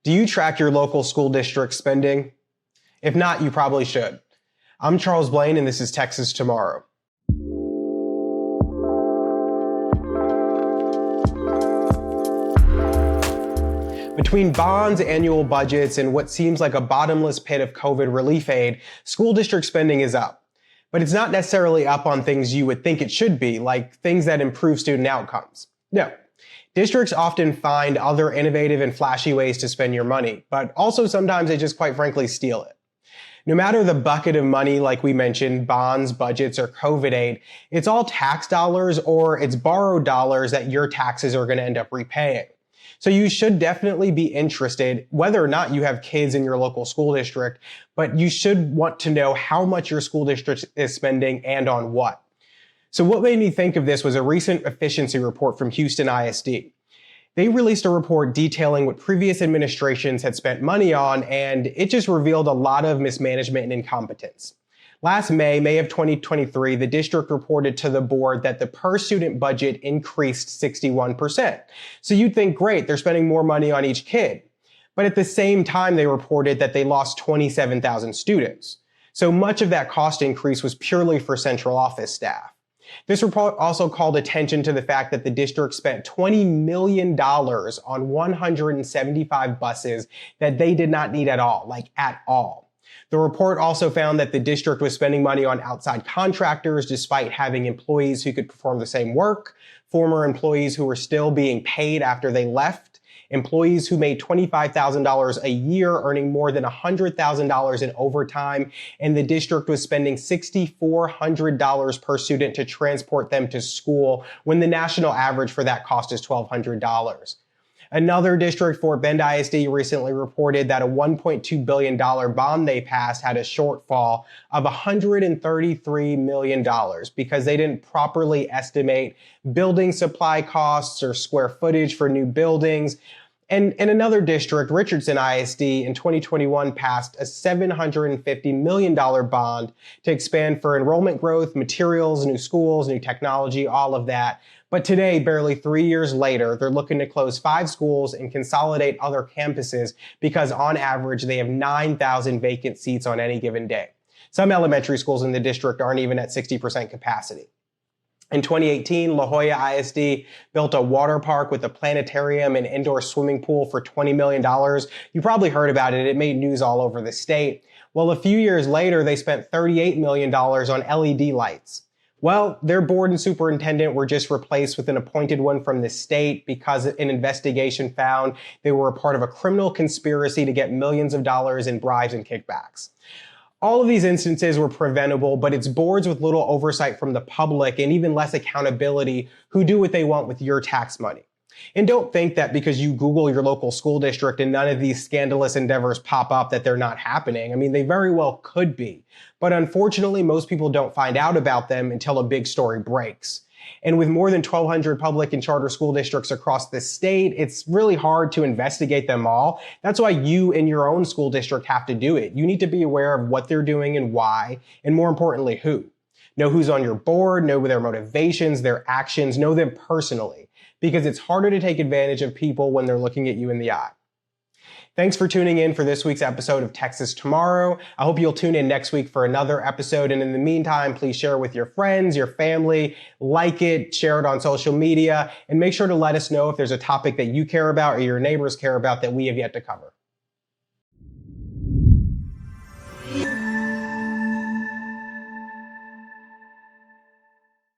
Do you track your local school district spending? If not, you probably should. I'm Charles Blaine, and this is Texas Tomorrow. Between bonds, annual budgets, and what seems like a bottomless pit of COVID relief aid, school district spending is up. But it's not necessarily up on things you would think it should be, like things that improve student outcomes. No. Districts often find other innovative and flashy ways to spend your money, but also sometimes they just quite frankly steal it. No matter the bucket of money, like we mentioned, bonds, budgets, or COVID aid, it's all tax dollars or it's borrowed dollars that your taxes are going to end up repaying. So you should definitely be interested, whether or not you have kids in your local school district, but you should want to know how much your school district is spending and on what. So what made me think of this was a recent efficiency report from Houston ISD. They released a report detailing what previous administrations had spent money on, and it just revealed a lot of mismanagement and incompetence. Last May of 2023, the district reported to the board that the per student budget increased 61%. So you'd think, great, they're spending more money on each kid. But at the same time, they reported that they lost 27,000 students. So much of that cost increase was purely for central office staff. This report also called attention to the fact that the district spent $20 million on 175 buses that they did not need at all, like at all. The report also found that the district was spending money on outside contractors despite having employees who could perform the same work, former employees who were still being paid after they left, employees who made $25,000 a year, earning more than $100,000 in overtime, and the district was spending $6,400 per student to transport them to school when the national average for that cost is $1,200. Another district, Fort Bend ISD, recently reported that a $1.2 billion bond they passed had a shortfall of $133 million because they didn't properly estimate building supply costs or square footage for new buildings. And in another district, Richardson ISD, in 2021 passed a $750 million bond to expand for enrollment growth, materials, new schools, new technology, all of that. But today, barely 3 years later, they're looking to close 5 schools and consolidate other campuses because on average, they have 9,000 vacant seats on any given day. Some elementary schools in the district aren't even at 60% capacity. In 2018, La Jolla ISD built a water park with a planetarium and indoor swimming pool for $20 million. You probably heard about it. It made news all over the state. Well, a few years later, they spent $38 million on LED lights. Well, their board and superintendent were just replaced with an appointed one from the state because an investigation found they were a part of a criminal conspiracy to get millions of dollars in bribes and kickbacks. All of these instances were preventable, but it's boards with little oversight from the public and even less accountability who do what they want with your tax money. And don't think that because you Google your local school district and none of these scandalous endeavors pop up that they're not happening. I mean, they very well could be. But unfortunately, most people don't find out about them until a big story breaks. And with more than 1,200 public and charter school districts across the state, it's really hard to investigate them all. That's why you and your own school district have to do it. You need to be aware of what they're doing and why, and more importantly, who. Know who's on your board, know their motivations, their actions, know them personally, because it's harder to take advantage of people when they're looking at you in the eye. Thanks for tuning in for this week's episode of Texas Tomorrow. I hope you'll tune in next week for another episode. And in the meantime, please share it with your friends, your family, like it, share it on social media, and make sure to let us know if there's a topic that you care about or your neighbors care about that we have yet to cover.